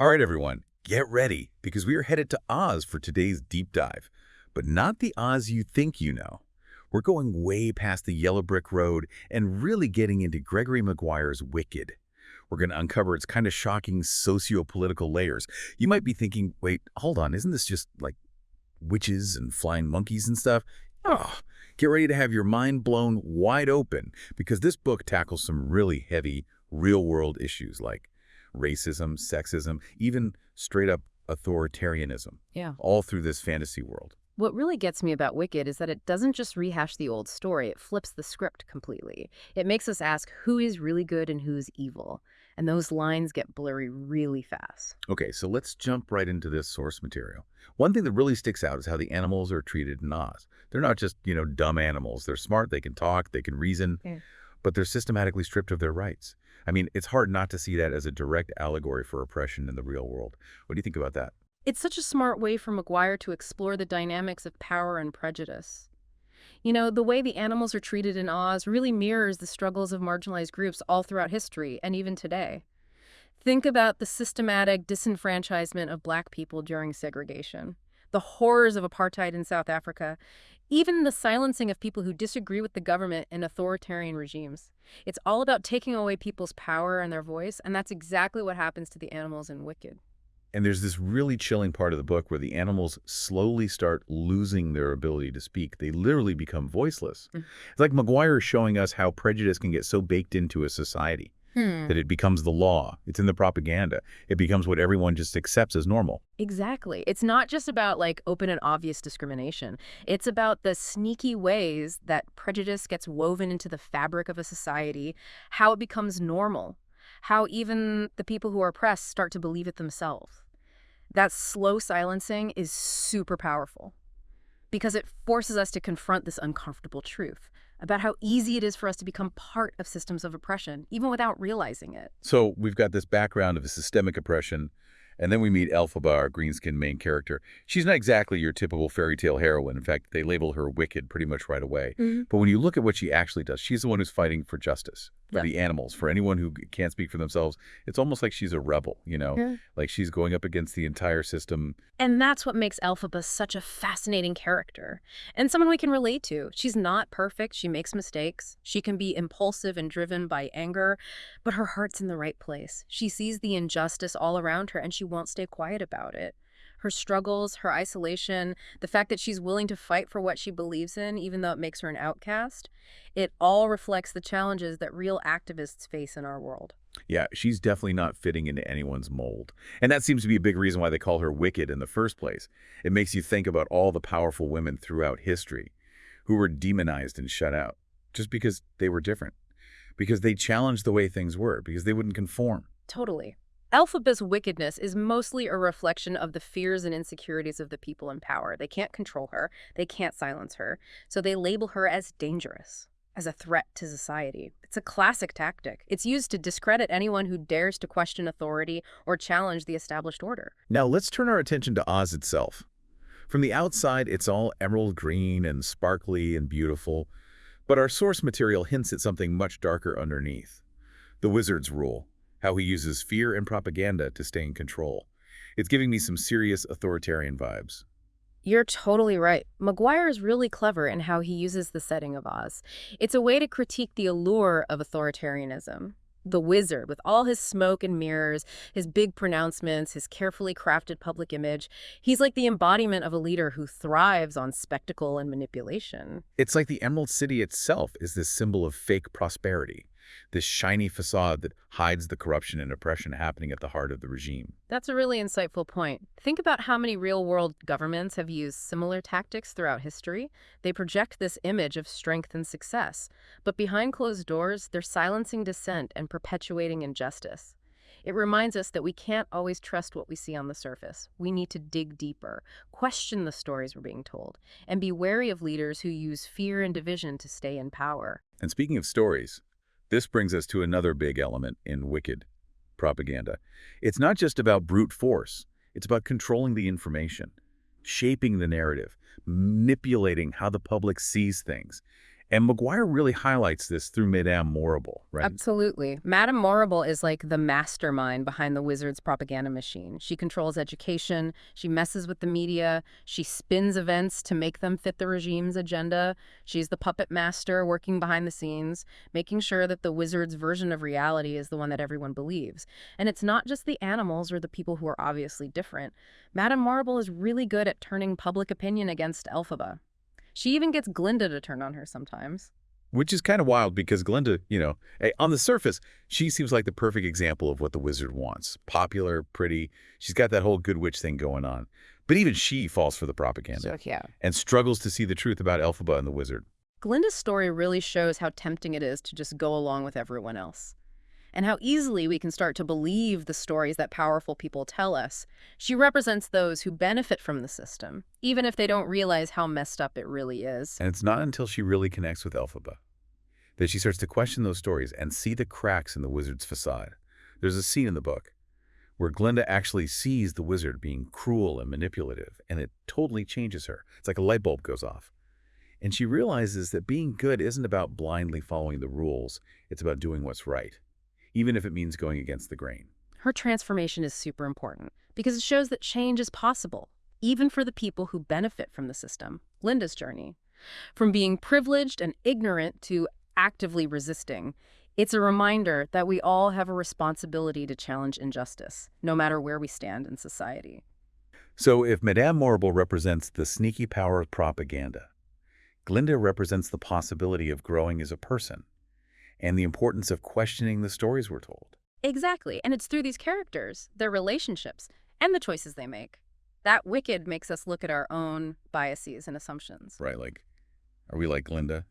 All right, everyone, get ready because we are headed to Oz for today's deep dive. But not the Oz you think you know. We're going way past the yellow brick road and really getting into Gregory Maguire's Wicked. We're going to uncover its kind of shocking socio-political layers. You might be thinking, wait, hold on, isn't this just like witches and flying monkeys and stuff? Oh, get ready to have your mind blown wide open because this book tackles some really heavy, real-world issues like racism, sexism, even straight-up authoritarianism, Yeah. all through this fantasy world. What really gets me about Wicked is that it doesn't just rehash the old story, it flips the script completely. It makes us ask who is really good and who's evil. And those lines get blurry really fast. Okay, so let's jump right into this source material. One thing that really sticks out is how the animals are treated in Oz. They're not just, dumb animals. They're smart, they can talk, they can reason, but they're systematically stripped of their rights. I mean, it's hard not to see that as a direct allegory for oppression in the real world. What do you think about that? It's such a smart way for Maguire to explore the dynamics of power and prejudice. The way the animals are treated in Oz really mirrors the struggles of marginalized groups all throughout history and even today. Think about the systematic disenfranchisement of Black people during segregation, the horrors of apartheid in South Africa, even the silencing of people who disagree with the government and authoritarian regimes. It's all about taking away people's power and their voice, and that's exactly what happens to the animals in Wicked. And there's this really chilling part of the book where the animals slowly start losing their ability to speak. They literally become voiceless. It's like Maguire is showing us how prejudice can get so baked into a society that it becomes the law. It's in the propaganda. It becomes what everyone just accepts as normal. Exactly. It's not just about open and obvious discrimination. It's about the sneaky ways that prejudice gets woven into the fabric of a society, how it becomes normal, how even the people who are oppressed start to believe it themselves. That slow silencing is super powerful because it forces us to confront this uncomfortable truth about how easy it is for us to become part of systems of oppression, even without realizing it. So we've got this background of a systemic oppression, and then we meet Elphaba, our green-skinned main character. She's not exactly your typical fairy tale heroine. In fact, they label her wicked pretty much right away. But when you look at what she actually does, she's the one who's fighting for justice, for the animals, for anyone who can't speak for themselves. It's almost like she's a rebel, like she's going up against the entire system. And that's what makes Elphaba such a fascinating character and someone we can relate to. She's not perfect. She makes mistakes. She can be impulsive and driven by anger, but her heart's in the right place. She sees the injustice all around her and she won't stay quiet about it. Her struggles, her isolation, the fact that she's willing to fight for what she believes in, even though it makes her an outcast, it all reflects the challenges that real activists face in our world. Yeah, she's definitely not fitting into anyone's mold. And that seems to be a big reason why they call her wicked in the first place. It makes you think about all the powerful women throughout history who were demonized and shut out just because they were different, because they challenged the way things were, because they wouldn't conform. Totally. Elphaba's wickedness is mostly a reflection of the fears and insecurities of the people in power. They can't control her. They can't silence her. So they label her as dangerous, as a threat to society. It's a classic tactic. It's used to discredit anyone who dares to question authority or challenge the established order. Now let's turn our attention to Oz itself. From the outside, it's all emerald green and sparkly and beautiful, but our source material hints at something much darker underneath. The wizard's rule. How he uses fear and propaganda to stay in control. It's giving me some serious authoritarian vibes. You're totally right. Maguire is really clever in how he uses the setting of Oz. It's a way to critique the allure of authoritarianism. The wizard, with all his smoke and mirrors, his big pronouncements, his carefully crafted public image, he's like the embodiment of a leader who thrives on spectacle and manipulation. It's like the Emerald City itself is this symbol of fake prosperity. This shiny facade that hides the corruption and oppression happening at the heart of the regime. That's a really insightful point. Think about how many real-world governments have used similar tactics throughout history. They project this image of strength and success, but behind closed doors, they're silencing dissent and perpetuating injustice. It reminds us that we can't always trust what we see on the surface. We need to dig deeper, question the stories we're being told, and be wary of leaders who use fear and division to stay in power. And speaking of stories, this brings us to another big element in Wicked, propaganda. It's not just about brute force. It's about controlling the information, shaping the narrative, manipulating how the public sees things. And McGuire really highlights this through Madame Morrible, right? Absolutely. Madame Morrible is like the mastermind behind the Wizard's propaganda machine. She controls education, she messes with the media, she spins events to make them fit the regime's agenda. She's the puppet master working behind the scenes, making sure that the Wizard's version of reality is the one that everyone believes. And it's not just the animals or the people who are obviously different. Madame Morrible is really good at turning public opinion against Elphaba. She even gets Glinda to turn on her sometimes. Which is kind of wild because Glinda, on the surface, she seems like the perfect example of what the wizard wants. Popular, pretty. She's got that whole good witch thing going on. But even she falls for the propaganda So, yeah. and struggles to see the truth about Elphaba and the wizard. Glinda's story really shows how tempting it is to just go along with everyone else, and how easily we can start to believe the stories that powerful people tell us. She represents those who benefit from the system, even if they don't realize how messed up it really is. And it's not until she really connects with Elphaba that she starts to question those stories and see the cracks in the wizard's facade. There's a scene in the book where Glinda actually sees the wizard being cruel and manipulative, and it totally changes her. It's like a light bulb goes off. And she realizes that being good isn't about blindly following the rules. It's about doing what's right, even if it means going against the grain. Her transformation is super important because it shows that change is possible, even for the people who benefit from the system. Glinda's journey, from being privileged and ignorant to actively resisting, it's a reminder that we all have a responsibility to challenge injustice, no matter where we stand in society. So if Madame Morrible represents the sneaky power of propaganda, Glinda represents the possibility of growing as a person and the importance of questioning the stories we're told. Exactly, and it's through these characters, their relationships, and the choices they make. That Wicked makes us look at our own biases and assumptions. Right, are we like Glinda,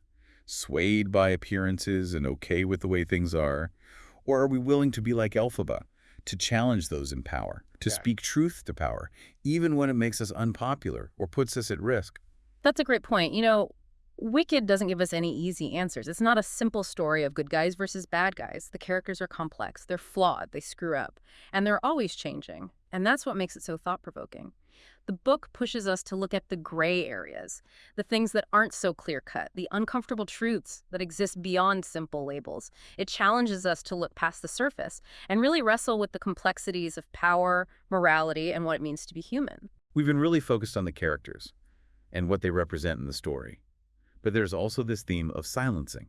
swayed by appearances and okay with the way things are? Or are we willing to be like Elphaba, to challenge those in power, to speak truth to power, even when it makes us unpopular or puts us at risk? That's a great point. Wicked doesn't give us any easy answers. It's not a simple story of good guys versus bad guys. The characters are complex, they're flawed, they screw up, and they're always changing. And that's what makes it so thought-provoking. The book pushes us to look at the gray areas, the things that aren't so clear-cut, the uncomfortable truths that exist beyond simple labels. It challenges us to look past the surface and really wrestle with the complexities of power, morality, and what it means to be human. We've been really focused on the characters and what they represent in the story. But there's also this theme of silencing,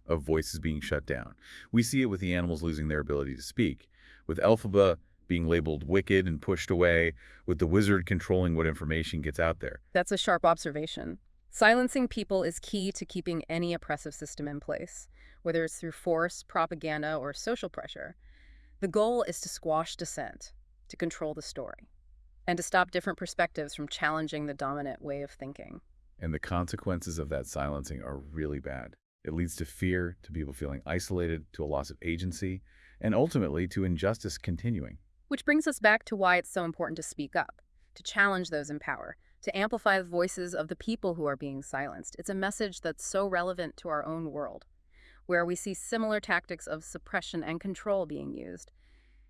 of voices being shut down. We see it with the animals losing their ability to speak, with Elphaba being labeled wicked and pushed away, with the wizard controlling what information gets out there. That's a sharp observation. Silencing people is key to keeping any oppressive system in place, whether it's through force, propaganda, or social pressure. The goal is to squash dissent, to control the story, and to stop different perspectives from challenging the dominant way of thinking. And the consequences of that silencing are really bad. It leads to fear, to people feeling isolated, to a loss of agency, and ultimately to injustice continuing. Which brings us back to why it's so important to speak up, to challenge those in power, to amplify the voices of the people who are being silenced. It's a message that's so relevant to our own world, where we see similar tactics of suppression and control being used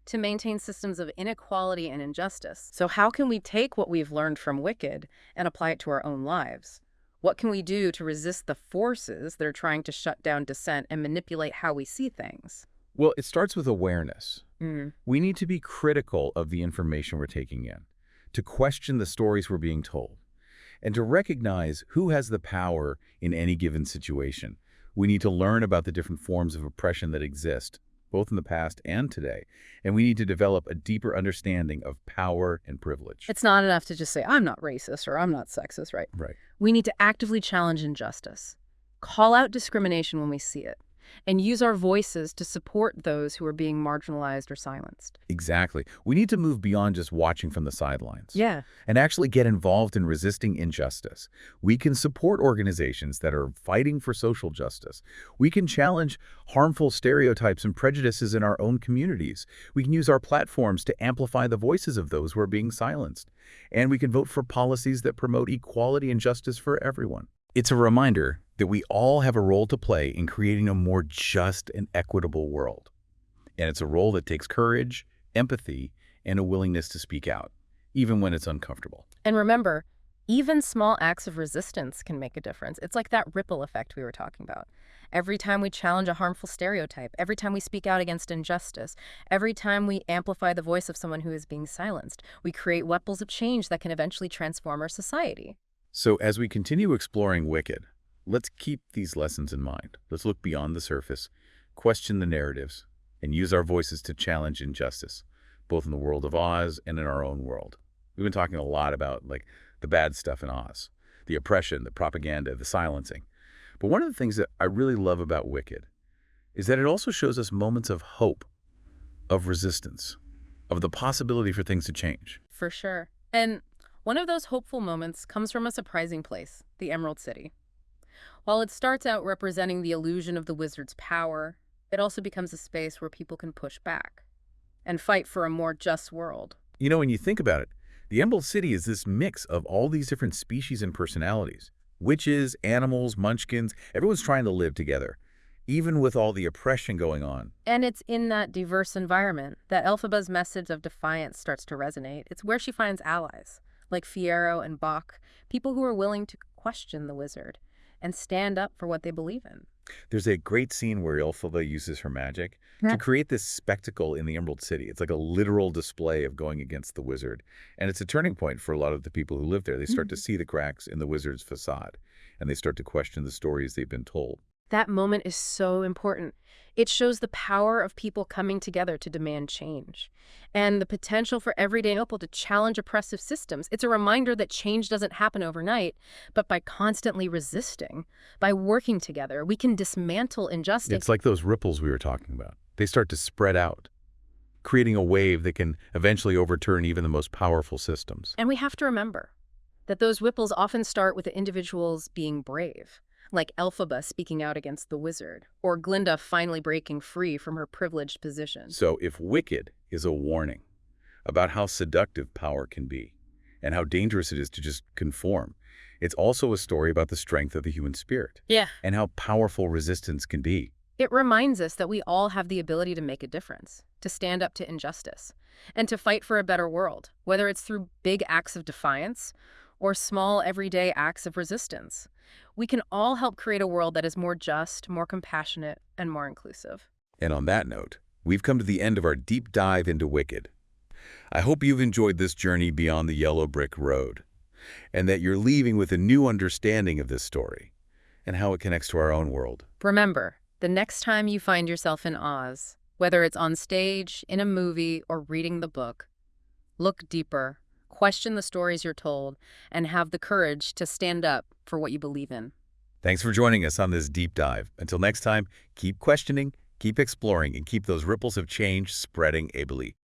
to maintain systems of inequality and injustice. So how can we take what we've learned from Wicked and apply it to our own lives? What can we do to resist the forces that are trying to shut down dissent and manipulate how we see things? Well, it starts with awareness. We need to be critical of the information we're taking in, to question the stories we're being told, and to recognize who has the power in any given situation. We need to learn about the different forms of oppression that exist, both in the past and today, and we need to develop a deeper understanding of power and privilege. It's not enough to just say, I'm not racist or I'm not sexist, right? Right. We need to actively challenge injustice, call out discrimination when we see it, and use our voices to support those who are being marginalized or silenced. Exactly. We need to move beyond just watching from the sidelines. Yeah. And actually get involved in resisting injustice. We can support organizations that are fighting for social justice. We can challenge harmful stereotypes and prejudices in our own communities. We can use our platforms to amplify the voices of those who are being silenced. And we can vote for policies that promote equality and justice for everyone. It's a reminder that we all have a role to play in creating a more just and equitable world. And it's a role that takes courage, empathy, and a willingness to speak out, even when it's uncomfortable. And remember, Even small acts of resistance can make a difference. It's like that ripple effect we were talking about. Every time we challenge a harmful stereotype, every time we speak out against injustice, every time we amplify the voice of someone who is being silenced, we create ripples of change that can eventually transform our society. So as we continue exploring Wicked, let's keep these lessons in mind. Let's look beyond the surface, question the narratives, and use our voices to challenge injustice, both in the world of Oz and in our own world. We've been talking a lot about the bad stuff in Oz, the oppression, the propaganda, the silencing. But one of the things that I really love about Wicked is that it also shows us moments of hope, of resistance, of the possibility for things to change. For sure. And one of those hopeful moments comes from a surprising place, the Emerald City. While it starts out representing the illusion of the wizard's power, it also becomes a space where people can push back and fight for a more just world. You know, when you think about it, the Emerald City is this mix of all these different species and personalities. Witches, animals, munchkins, everyone's trying to live together, even with all the oppression going on. And it's in that diverse environment that Elphaba's message of defiance starts to resonate. It's where she finds allies, like Fiyero and Bach, people who are willing to question the wizard and stand up for what they believe in. There's a great scene where Elphaba uses her magic to create this spectacle in the Emerald City. It's like a literal display of going against the wizard. And it's a turning point for a lot of the people who live there. They start to see the cracks in the wizard's facade, and they start to question the stories they've been told. That moment is so important. It shows the power of people coming together to demand change and the potential for everyday people to challenge oppressive systems. It's a reminder that change doesn't happen overnight, but by constantly resisting, by working together, we can dismantle injustice. It's like those ripples we were talking about. They start to spread out, creating a wave that can eventually overturn even the most powerful systems. And we have to remember that those ripples often start with the individuals being brave, like Elphaba speaking out against the wizard, or Glinda finally breaking free from her privileged position. So if Wicked is a warning about how seductive power can be and how dangerous it is to just conform, it's also a story about the strength of the human spirit. Yeah. And how powerful resistance can be. It reminds us that we all have the ability to make a difference, to stand up to injustice, and to fight for a better world, whether it's through big acts of defiance or small everyday acts of resistance. We can all help create a world that is more just, more compassionate, and more inclusive. And on that note, we've come to the end of our deep dive into Wicked. I hope you've enjoyed this journey beyond the yellow brick road, and that you're leaving with a new understanding of this story and how it connects to our own world. Remember, the next time you find yourself in Oz, whether it's on stage, in a movie, or reading the book, look deeper, question the stories you're told, and have the courage to stand up for what you believe in. Thanks for joining us on this deep dive. Until next time, keep questioning, keep exploring, and keep those ripples of change spreading ably.